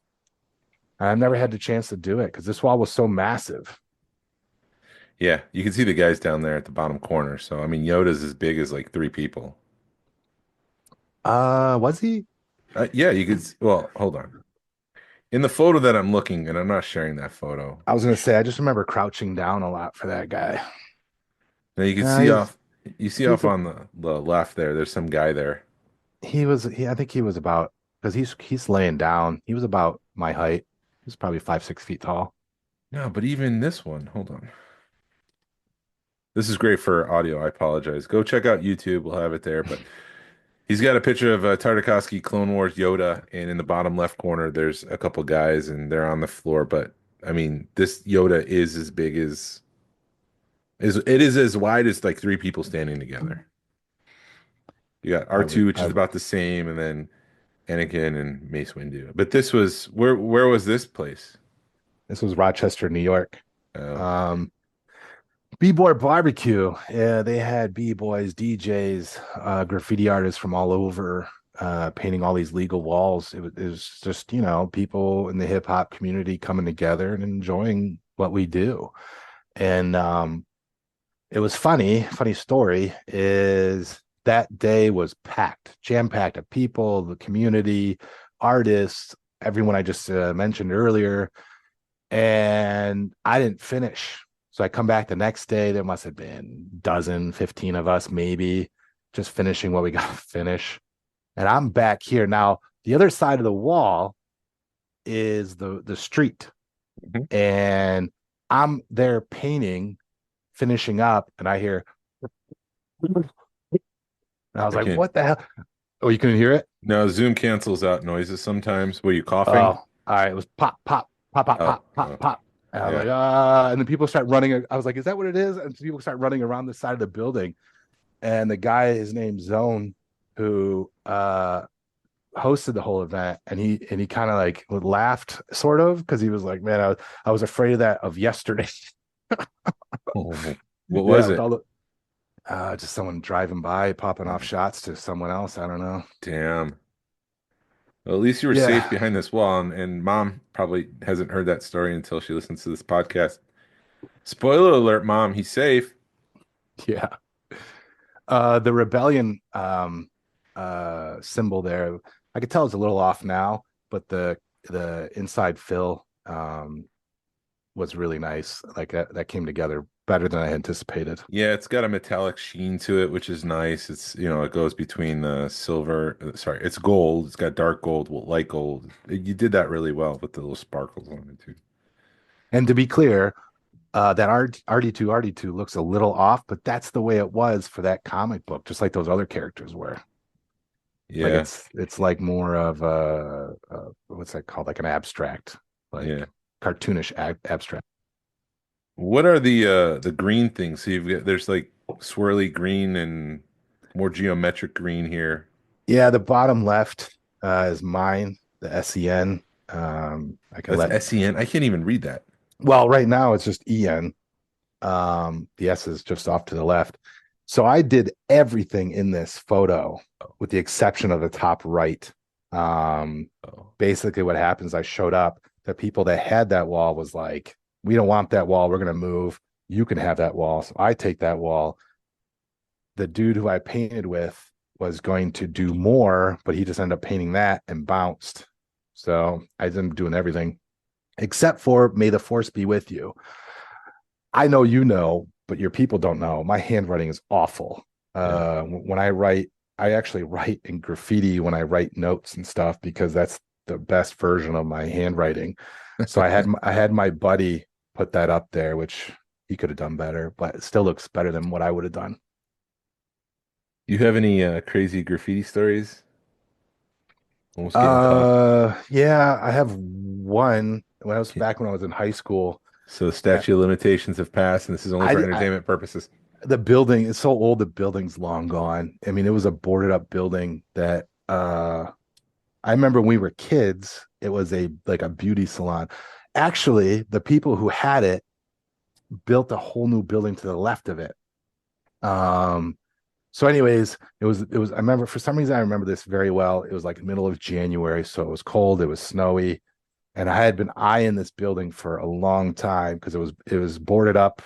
I've never had the chance to do it because this wall was so massive. Yeah, you can see the guys down there at the bottom corner. So I mean, Yoda's as big as like three people. Was he? Yeah, you could. Well, hold on. In the photo that I'm looking, and I'm not sharing that photo. I was gonna say I just remember crouching down a lot for that guy. Now you can Uh, see he's off. You see he's off a on the left there. There's some guy there. he I think he was about because he's laying down. He was about my height. He was probably 5, 6 feet tall. No, but even this one. Hold on. This is great for audio. I apologize. Go check out YouTube. We'll have it there. But he's got a picture of Tartakovsky Clone Wars Yoda, and in the bottom left corner, there's a couple guys, and they're on the floor. But I mean, this Yoda is as big as is it is as wide as like three people standing together. You got I would R2, which is I about the same, and then Anakin and Mace Windu. But this was where was this place? This was Rochester, New York. Oh, Um, B-Boy Barbecue. Yeah, they had B-boys, DJs, graffiti artists from all over. painting all these legal walls. It was just, you know, people in the hip hop community coming together and enjoying what we do. And it was funny story is that day was packed, jam-packed of people, the community, artists, everyone I just mentioned earlier. And I didn't finish. So I come back the next day, there must have been a dozen, 15 of us, maybe, just finishing what we got to finish. And I'm back here. Now, the other side of the wall is the street. Mhm. And I'm there painting, finishing up, and I hear, and I was like, can't. what the hell? Oh, you couldn't hear it? No, Zoom cancels out noises sometimes. Were you Oh, coughing? all right. It was pop, pop, pop, pop, Oh, pop, pop, oh, pop. And I was yeah. like, and then people start running. I was like, is that what it is? And people start running around the side of the building. And the guy, his name's Zone, who hosted the whole event, and he kind of like laughed sort of because he was like, man, I was afraid of that of yesterday. Oh, what was it? Just someone driving by, popping off shots to someone else. I don't know. Damn. Well, at least you were safe Yeah, behind this wall, and Mom probably hasn't heard that story until she listens to this podcast. Spoiler alert, Mom, he's safe. yeah. The rebellion symbol there, I could tell it's a little off now, but the inside fill was really nice. Like that came together better than I anticipated. Yeah, it's got a metallic sheen to it, which is nice. It's, it goes between the silver, sorry, it's gold. It's got dark gold, light gold. You did that really well with the little sparkles on it too. And to be clear, that RD2 looks a little off, but that's the way it was for that comic book, just like those other characters were. Yeah. Like it's like more of a what's that called? Like an abstract, like Yeah. cartoonish abstract. What are the green things? So there's like swirly green and more geometric green here. Yeah, the bottom left is mine, the SEN. I can That's let SEN. I can't even read that. well, right now it's just EN. The S is just off to the left. So I did everything in this photo with the exception of the top right. Basically what happens, I showed up, the people that had that wall was like, we don't want that wall, we're going to move, you can have that wall. So I take that wall. The dude who I painted with was going to do more, but he just ended up painting that and bounced. So I ended up doing everything except for may the force be with you. I know, but your people don't know. My handwriting is awful. When I write, I actually write in graffiti when I write notes and stuff because that's the best version of my handwriting. So I had my buddy put that up there, which he could have done better, but it still looks better than what I would have done. You have any crazy graffiti stories? Almost getting tough. Yeah, I have one when I was in high school. So the statute of limitations have passed, and this is only for entertainment purposes. The building is so old, the building's long gone. I mean, it was a boarded up building that I remember when we were kids, it was like a beauty salon. Actually, the people who had it built a whole new building to the left of it. So anyways, it was I remember, for some reason I remember this very well. It was like the middle of January, so it was cold, it was snowy, and I had been eyeing this building for a long time because it was boarded up,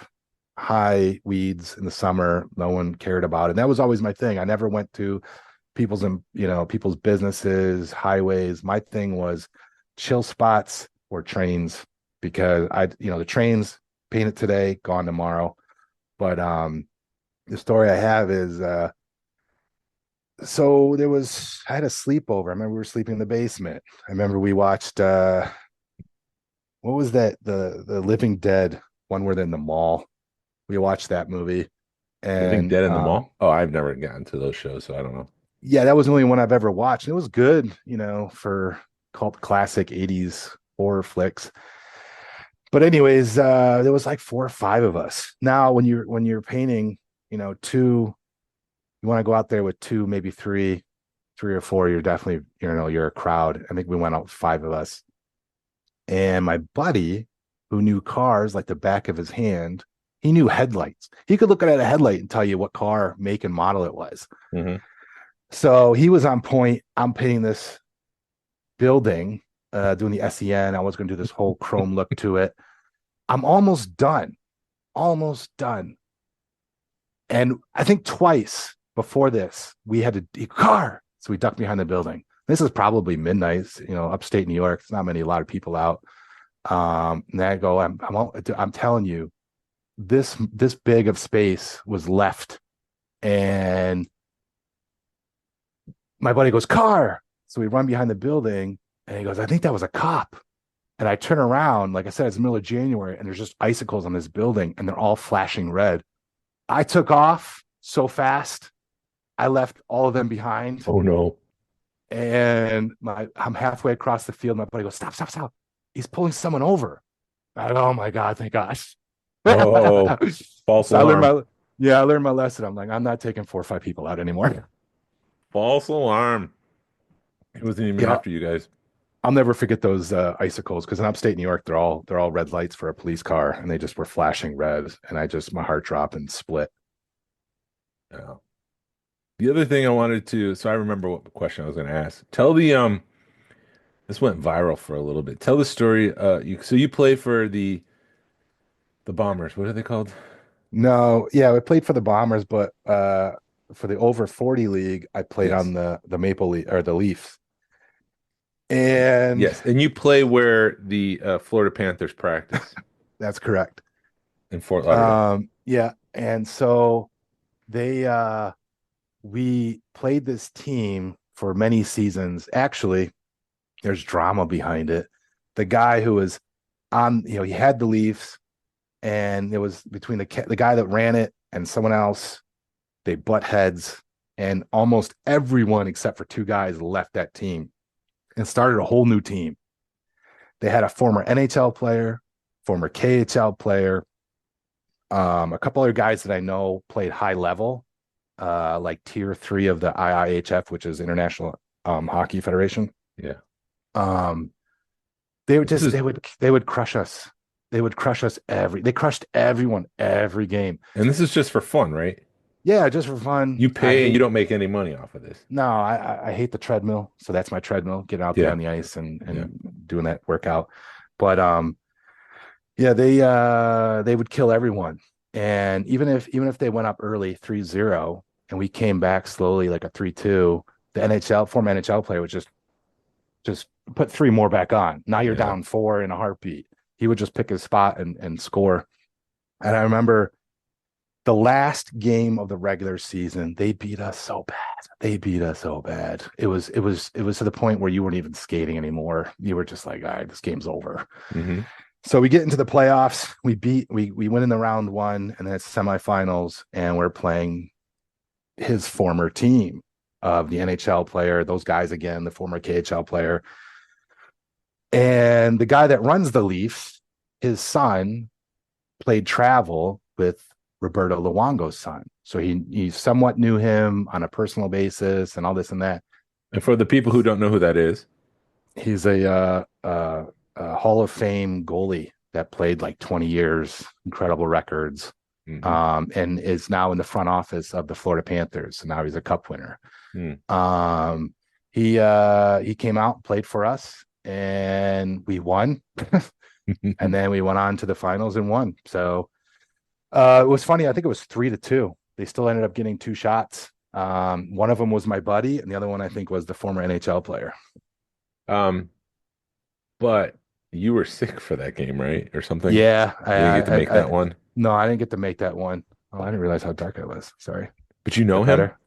high weeds in the summer, no one cared about it. And that was always my thing. I never went to people's businesses, highways. My thing was chill spots or trains, because the trains painted today, gone tomorrow. But the story I have is so I had a sleepover. I remember we were sleeping in the basement. I remember we watched what was that? The Living Dead one where they're in the mall. We watched that movie. And Living Dead in the Mall? Oh, I've never gotten to those shows, so I don't know. Yeah, that was the only one I've ever watched. And it was good, for cult classic 80s horror flicks. But anyways, there was like 4 or 5 of us. Now when you're painting, 2, you want to go out there with 2, maybe 3 or 4, you're definitely, you're a crowd. I think we went out 5 of us. And my buddy, who knew cars like the back of his hand, he knew headlights. He could look at a headlight and tell you what car, make, and model it was. Mm-hmm. So he was on point. I'm painting this building, doing the SEN. I was going to do this whole chrome look to it. I'm almost done. Almost done. And I think twice before this, we had a car. So we ducked behind the building. This is probably midnight, upstate New York. There's not a lot of people out. And I go, I'm telling you, this big of space was left. And my buddy goes, car. So we run behind the building and he goes, I think that was a cop. And I turn around, like I said, it's the middle of January, and there's just icicles on this building, and they're all flashing red. I took off so fast, I left all of them behind. Oh no! And I'm halfway across the field. My buddy goes, stop! He's pulling someone over. I go, oh my god, thank gosh! Oh, false alarm. I learned my lesson. I'm like, I'm not taking 4 or 5 people out anymore. False alarm. It wasn't even after you guys. I'll never forget those icicles, because in upstate New York, they're all red lights for a police car, and they just were flashing red, and my heart dropped and split. Yeah. The other thing I wanted to, so I remember what question I was going to ask. Tell this went viral for a little bit. Tell the story. So you play for the Bombers. What are they called? No, yeah, I played for the Bombers, but for the over 40 league, I played on the Maple Leaf or the Leafs. And yes, and you play where the Florida Panthers practice. That's correct. In Fort Lauderdale. Yeah, and so we played this team for many seasons. Actually, there's drama behind it. The guy who was on, he had the Leafs, and it was between the guy that ran it and someone else. They butt heads, and almost everyone except for 2 guys left that team and started a whole new team. They had a former NHL player, former KHL player, a couple other guys that I know played high level, like tier 3 of the IIHF, which is International Hockey Federation. Yeah. They would crush us. They would crush us they crushed everyone every game. And this is just for fun, right? Yeah, just for fun. You pay and you don't make any money off of this. No, I hate the treadmill. So that's my treadmill, getting out there on the ice and doing that workout. But they would kill everyone. And even if they went up early 3-0 and we came back slowly like a 3-2, the former NHL player would just put 3 more back on. Now you're down 4 in a heartbeat. He would just pick his spot and score. And I remember the last game of the regular season, they beat us so bad. It was to the point where you weren't even skating anymore. You were just like, all right, this game's over. Mm-hmm. So we get into the playoffs. We went in the round 1, and then it's semifinals, and we're playing his former team of the NHL player, those guys again, the former KHL player. And the guy that runs the Leafs, his son played travel with Roberto Luongo's son. So he somewhat knew him on a personal basis and all this and that. And for the people who don't know who that is, he's a Hall of Fame goalie that played like 20 years, incredible records, and is now in the front office of the Florida Panthers. So now he's a cup winner. He came out, played for us, and we won. And then we went on to the finals and won. So it was funny. I think it was 3-2. They still ended up getting 2 shots. One of them was my buddy, and the other one I think was the former NHL player. But you were sick for that game, right, or something? Yeah, you didn't get to make that one. No, I didn't get to make that one. Oh, I didn't realize how dark I was. Sorry. But you know him? Better.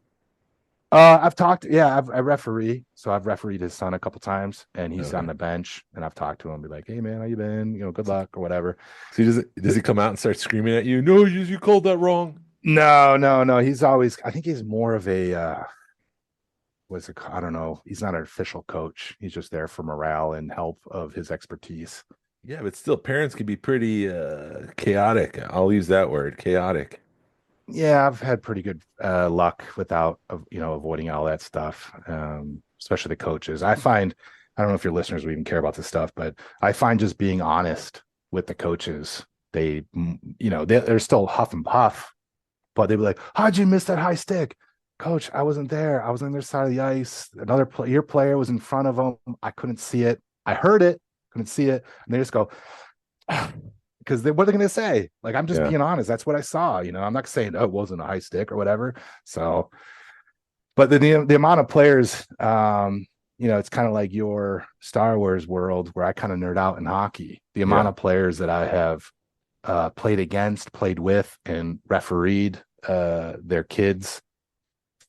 I've talked. Yeah, I referee, so I've refereed his son a couple times, and he's on the bench, and I've talked to him, be like, "Hey, man, how you been? Good luck or whatever." So does he come out and start screaming at you? No, you called that wrong. No. He's always. I think he's more of a. I don't know. He's not an official coach. He's just there for morale and help of his expertise. Yeah, but still, parents can be pretty chaotic. I'll use that word, chaotic. Yeah, I've had pretty good luck without, avoiding all that stuff, especially the coaches. I don't know if your listeners would even care about this stuff, but I find just being honest with the coaches, they're still huff and puff, but they'd be like, how'd you miss that high stick? Coach, I wasn't there. I was on their side of the ice. Your player was in front of them. I couldn't see it. I heard it, couldn't see it. And they just go, because what are they going to say? Like, I'm just Yeah. being honest. That's what I saw. I'm not saying, oh, it wasn't a high stick or whatever. So, but the amount of players, it's kind of like your Star Wars world where I kind of nerd out in hockey. The amount of players that I have played against, played with, and refereed their kids.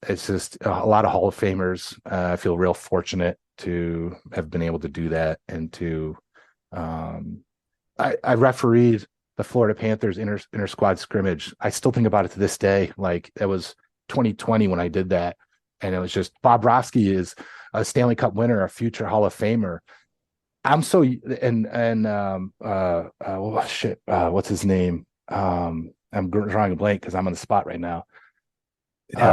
It's just a lot of Hall of Famers. I feel real fortunate to have been able to do that and to I refereed the Florida Panthers inter squad scrimmage. I still think about it to this day. Like, it was 2020 when I did that, and it was just Bobrovsky is a Stanley Cup winner, a future Hall of Famer. I'm so what's his name? I'm drawing a blank because I'm on the spot right now.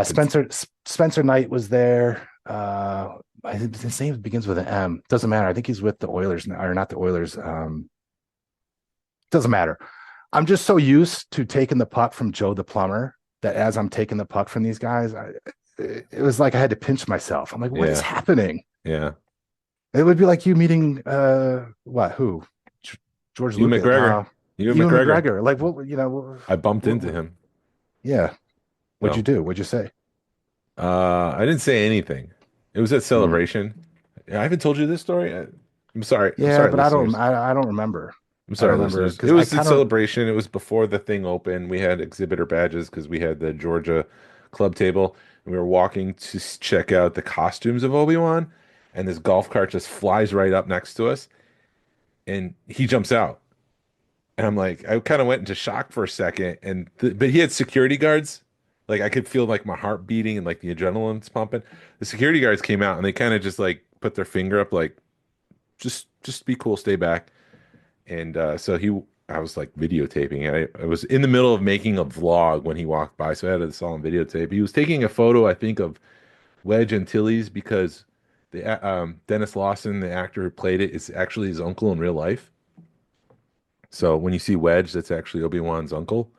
Spencer Knight was there. I think his name begins with an M. Doesn't matter. I think he's with the Oilers now, or not the Oilers. Doesn't matter. I'm just so used to taking the puck from Joe the plumber that as I'm taking the puck from these guys, it was like I had to pinch myself. I'm like, what is happening? Yeah. It would be like you meeting who? George Hugh Lucas. McGregor. Hugh McGregor. Like, what? I bumped into him. Yeah. What'd you do? What'd you say? I didn't say anything. It was at Celebration. I haven't told you this story. I'm sorry. Yeah, I'm sorry, but listeners. I don't remember. I'm sorry, listeners. It was at Celebration. It was before the thing opened. We had exhibitor badges because we had the Georgia club table, and we were walking to check out the costumes of Obi-Wan, and this golf cart just flies right up next to us, and he jumps out. And I'm like, I kind of went into shock for a second, but he had security guards. Like, I could feel like my heart beating and like the adrenaline's pumping. The security guards came out and they kind of just like put their finger up, like, just be cool, stay back. And I was like videotaping. I was in the middle of making a vlog when he walked by, so I had this all on videotape. He was taking a photo, I think, of Wedge Antilles because Dennis Lawson, the actor who played it, is actually his uncle in real life. So when you see Wedge, that's actually Obi-Wan's uncle,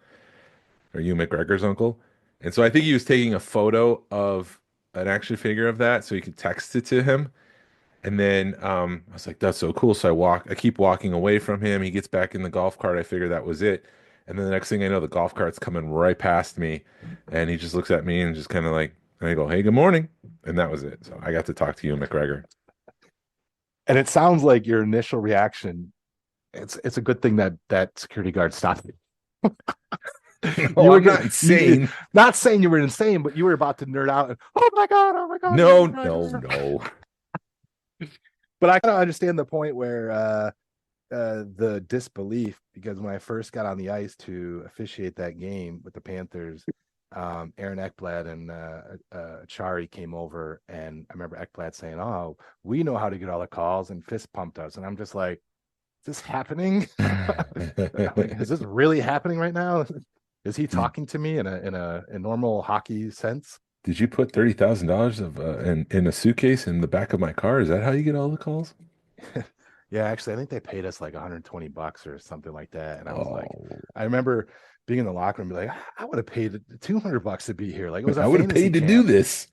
or Hugh McGregor's uncle. And so I think he was taking a photo of an action figure of that so he could text it to him. And then I was like, that's so cool. So I keep walking away from him. He gets back in the golf cart. I figure that was it. And then the next thing I know, the golf cart's coming right past me. And he just looks at me and just kind of like, and I go, hey, good morning. And that was it. So I got to talk to you, McGregor. And it sounds like your initial reaction, it's a good thing that security guard stopped me. You were not insane. Not saying you were insane, but you were about to nerd out. And, oh my God. No. But I kind of understand the point where the disbelief, because when I first got on the ice to officiate that game with the Panthers, Aaron Ekblad and Chari came over, and I remember Ekblad saying, "Oh, we know how to get all the calls," and fist pumped us, and I'm just like, "Is this happening? Is this really happening right now? Is he talking to me in a normal hockey sense?" Did you put $30,000 in a suitcase in the back of my car? Is that how you get all the calls? Yeah, actually, I think they paid us like $120 or something like that. And I was like, I remember being in the locker room, and be like, I would have paid $200 to be here. Like, it was I would have paid to do this.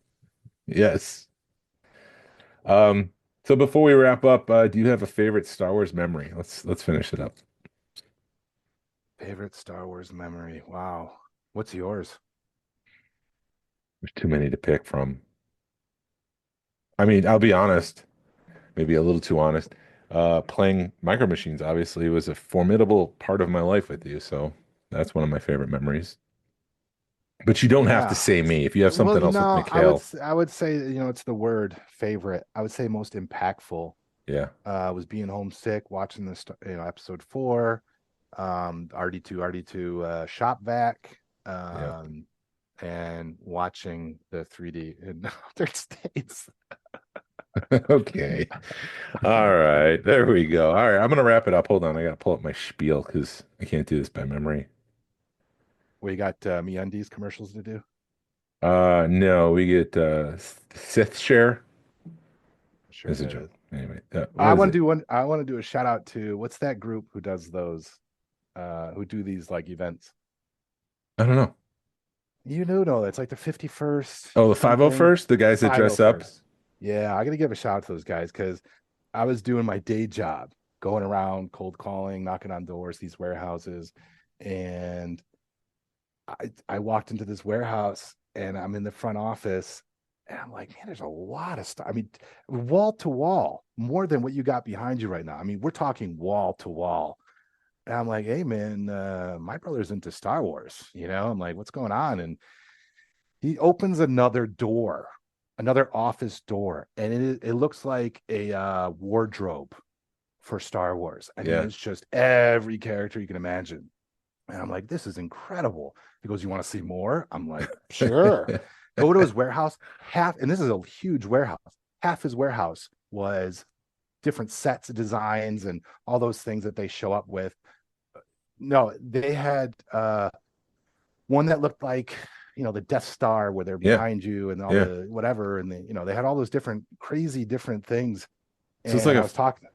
Yes. So before we wrap up, do you have a favorite Star Wars memory? Let's finish it up. Favorite Star Wars memory. Wow. What's yours? There's too many to pick from. I mean, I'll be honest, maybe a little too honest. Playing MicroMachines obviously was a formidable part of my life with you, so that's one of my favorite memories. But you don't have to say me if you have something else with Mikhail. I would say, it's the word favorite. I would say most impactful. Yeah. Was being homesick, watching this, episode 4, RD2 shop vac. And watching the 3D in altered states. Okay. All right. There we go. All right. I'm going to wrap it up. Hold on. I got to pull up my spiel because I can't do this by memory. We got MeUndies commercials to do? No, we get Sith Share. Sure. It's a joke. Anyway, I want to do a shout out to, what's that group who does those, who do these like events? I don't know. You know, it's like the 51st Oh, the something, 501st, the guys that dress up. 501st. Yeah, I got to give a shout out to those guys because I was doing my day job, going around cold calling, knocking on doors, these warehouses, and I walked into this warehouse and I'm in the front office and I'm like, man, there's a lot of stuff. I mean, wall to wall, more than what you got behind you right now. I mean, we're talking wall to wall. And I'm like, hey man, my brother's into Star Wars, you know? I'm like, what's going on? And he opens another door, another office door, and it looks like a wardrobe for Star Wars. I mean, Yeah. it's just every character you can imagine. And I'm like, this is incredible. He goes, you want to see more? I'm like, sure. Go to his warehouse. And this is a huge warehouse. Half his warehouse was different sets of designs and all those things that they show up with. No, they had one that looked like, the Death Star where they're Yeah. behind you and all Yeah. the whatever. And they had all those different crazy different things. So And I was talking,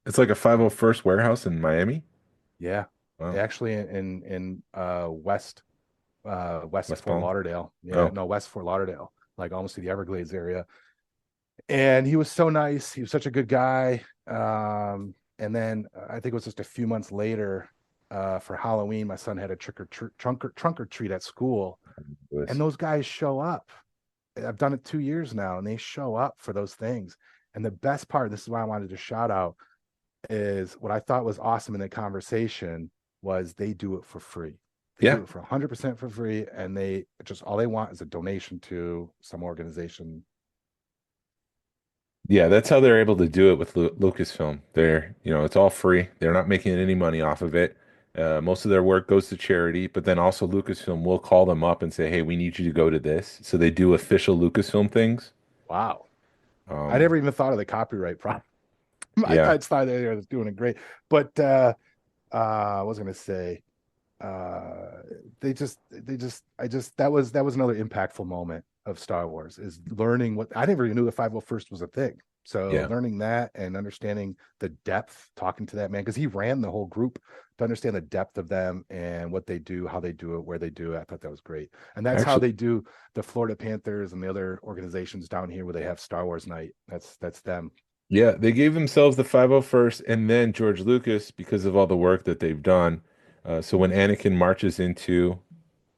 it's like a 501st warehouse in Miami. yeah, Wow. actually in west West Fort Palm. Lauderdale. Yeah, Oh, no, West Fort Lauderdale, like almost to the Everglades area. And he was so nice. He was such a good guy. And then I think it was just a few months later, for Halloween, my son had a trunk or treat at school, and those guys show up. I've done it 2 years now, and they show up for those things. And the best part, this is why I wanted to shout out, is what I thought was awesome in the conversation was they do it for free. They yeah. do it for 100% for free, and they just all they want is a donation to some organization. Yeah, that's how they're able to do it with Lucasfilm. It's all free. They're not making any money off of it. Most of their work goes to charity, but then also Lucasfilm will call them up and say, "Hey, we need you to go to this." So they do official Lucasfilm things. Wow. I Um, never even thought of the copyright problem. I yeah, thought they were doing it great. But I was gonna say, uh that was another impactful moment of Star Wars is learning what I never even knew the 501st was a thing. So yeah, learning that and understanding the depth, talking to that man, because he ran the whole group, to understand the depth of them and what they do, how they do it, where they do it. I thought that was great. And that's how actually, they do the Florida Panthers and the other organizations down here where they have Star Wars night. That's them. yeah, they gave themselves the 501st, and then George Lucas because of all the work that they've done. So when Anakin marches into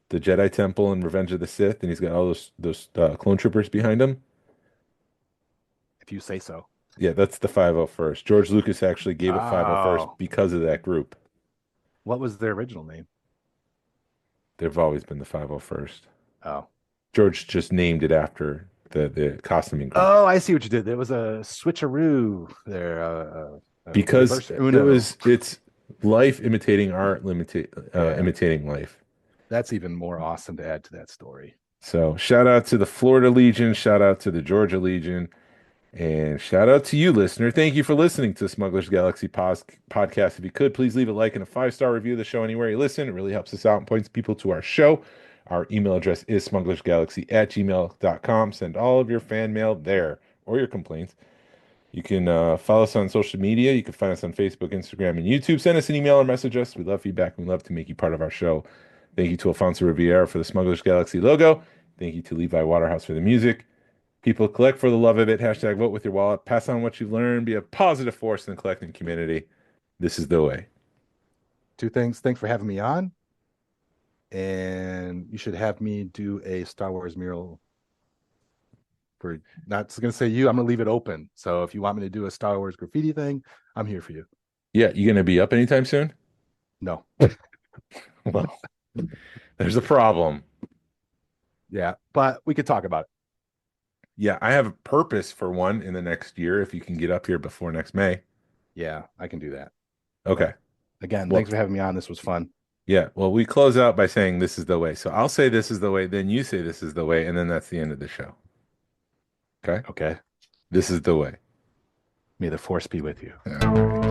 the Jedi Temple in Revenge of the Sith, and he's got all those clone troopers behind him. If you say so. Yeah, that's the 501st. George Lucas actually gave it 501st Oh, because of that group. what was their original name? They've always been the 501st. Oh. George just named it after the costuming group Oh, I see what you did. There was a switcheroo there, because reverse Uno. it's life imitating art, Yeah, imitating life. that's even more awesome to add to that story. So shout out to the Florida Legion, shout out to the Georgia Legion, and shout out to you, listener. Thank you for listening to Smugglers Galaxy podcast. If you could, please leave a like and a 5-star review of the show anywhere you listen. It really helps us out and points people to our show. Our email address is smugglersgalaxy@gmail.com. Send all of your fan mail there or your complaints. You can follow us on social media. You can find us on Facebook, Instagram, and YouTube. Send us an email or message us. We love feedback. We love to make you part of our show. Thank you to Alfonso Riviera for the Smugglers Galaxy logo. Thank you to Levi Waterhouse for the music. People collect for the love of it. Hashtag vote with your wallet. Pass on what you've learned. Be a positive force in the collecting community. This is the way. Two things. Thanks for having me on. And you should have me do a Star Wars mural for not going to say you. I'm going to leave it open. So if you want me to do a Star Wars graffiti thing, I'm here for you. Yeah, you gonna be up anytime soon? No. Well, there's a problem. Yeah, but we could talk about it. Yeah, I have a purpose for one in the next year if you can get up here before next May. Yeah, I can do that. Okay. Again, Well, thanks for having me on. This was fun. yeah, well, we close out by saying this is the way. So I'll say this is the way, then you say this is the way, and then that's the end of the show. Okay? Okay. This is the way. May the force be with you. Yeah.